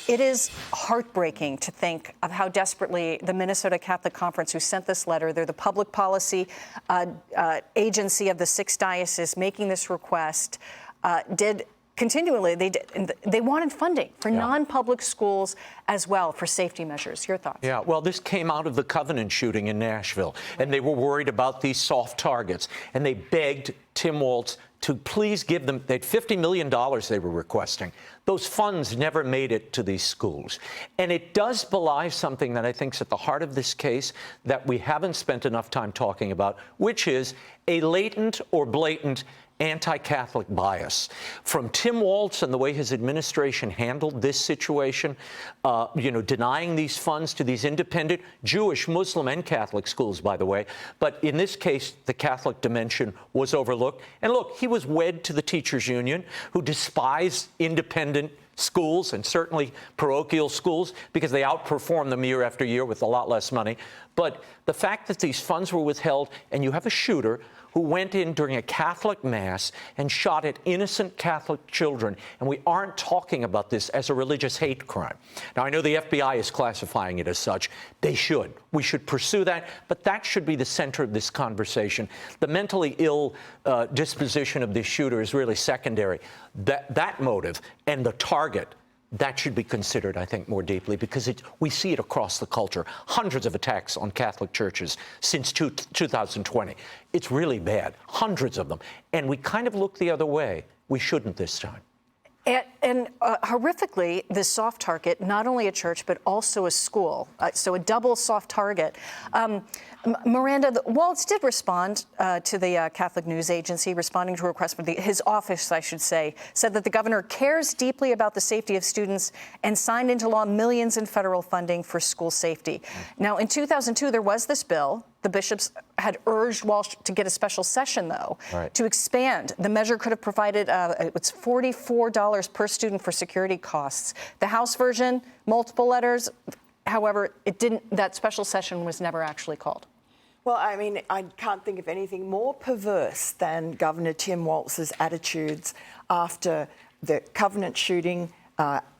It is heartbreaking to think of how desperately the Minnesota Catholic Conference, who sent this letter, they're the public policy agency of the 6 dioceses making this request, did continually. They wanted funding for non-public schools as well for safety measures. Your thoughts? Yeah, well, this came out of the Covenant shooting in Nashville, and they were worried about these soft targets, and they begged Tim Walz to please give them, they had $50 million they were requesting. Those funds never made it to these schools. And it does belie something that I think is at the heart of this case that we haven't spent enough time talking about, which is a latent or blatant anti-Catholic bias. From Tim Walz and the way his administration handled this situation, denying these funds to these independent Jewish, Muslim, and Catholic schools, by the way. But in this case, the Catholic dimension was overlooked. And look, he was wed to the teachers union, who despise independent schools and certainly parochial schools because they outperform them year after year with a lot less money. But the fact that these funds were withheld and you have a shooter who went in during a Catholic mass and shot at innocent Catholic children, and we aren't talking about this as a religious hate crime. Now, I know the FBI is classifying it as such. They should. We should pursue that, but that should be the center of this conversation. The mentally ill disposition of this shooter is really secondary. That motive and the target, that should be considered, I think, more deeply, because we see it across the culture. Hundreds of attacks on Catholic churches since 2020. It's really bad, hundreds of them. And we kind of look the other way. We shouldn't this time. And horrifically, this soft target, not only a church, but also a school, so a double soft target. Miranda, Walz did respond to the Catholic News Agency, responding to a request from his office, I should say, said that the governor cares deeply about the safety of students and signed into law millions in federal funding for school safety. Now, in 2002, there was this bill. The bishops had urged Walz to get a special session, though, to expand. The measure could have provided it's $44 per student for security costs. The House version, multiple letters. However, it didn't. That special session was never actually called. Well, I mean, I can't think of anything more perverse than Governor Tim Walz's attitudes after the Covenant shooting,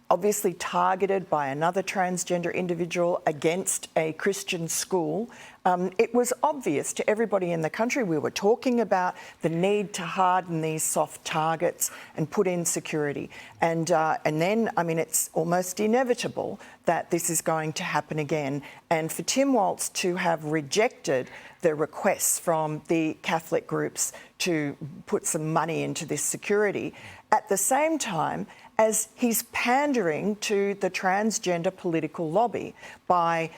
obviously targeted by another transgender individual against a Christian school. It was obvious to everybody in the country. We were talking about the need to harden these soft targets and put in security. And then, I mean, it's almost inevitable that this is going to happen again. And for Tim Walz to have rejected the requests from the Catholic groups to put some money into this security, at the same time as he's pandering to the transgender political lobby by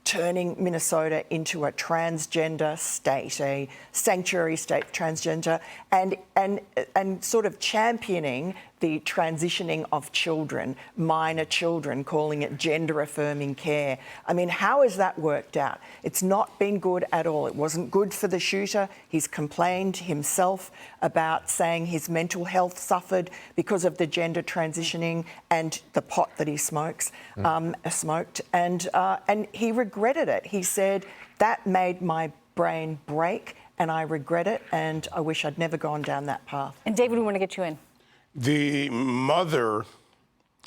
turning Minnesota into a transgender state, a sanctuary state transgender, and sort of championing the transitioning of children, minor children, calling it gender-affirming care. I mean, how has that worked out? It's not been good at all. It wasn't good for the shooter. He's complained himself about saying his mental health suffered because of the gender transitioning and the pot that he smoked, and he regretted it. He said, that made my brain break, and I regret it, and I wish I'd never gone down that path. And David, we want to get you in. The mother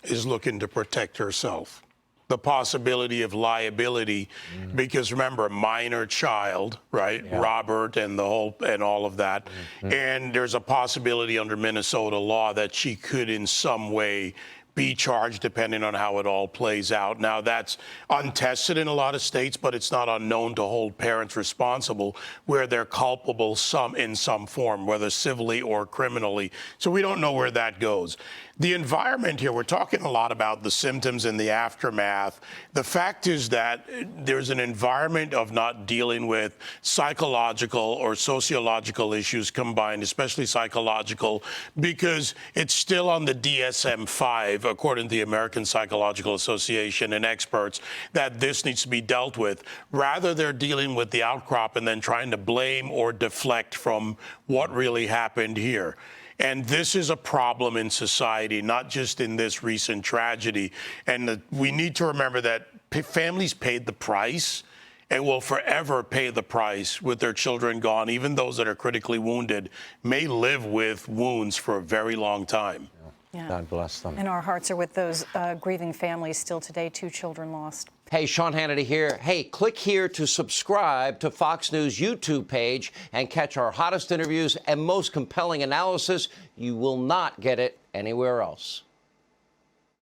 is looking to protect herself. The possibility of liability, because remember, minor child, right? Yeah. Robert and all of that. And there's a possibility under Minnesota law that she could in some way be charged depending on how it all plays out. Now, that's untested in a lot of states, but it's not unknown to hold parents responsible where they're culpable in some form, whether civilly or criminally. So we don't know where that goes. The environment here, we're talking a lot about the symptoms and the aftermath. The fact is that there's an environment of not dealing with psychological or sociological issues combined, especially psychological, because it's still on the DSM-5, according to the American Psychological Association and experts, that this needs to be dealt with. Rather, they're dealing with the outcrop and then trying to blame or deflect from what really happened here. And this is a problem in society, not just in this recent tragedy. And we need to remember that families paid the price and will forever pay the price with their children gone. Even those that are critically wounded may live with wounds for a very long time. Yeah. God bless them. And our hearts are with those grieving families still today, 2 children lost. Hey, Sean Hannity here. Hey, click here to subscribe to Fox News YouTube page and catch our hottest interviews and most compelling analysis. You will not get it anywhere else.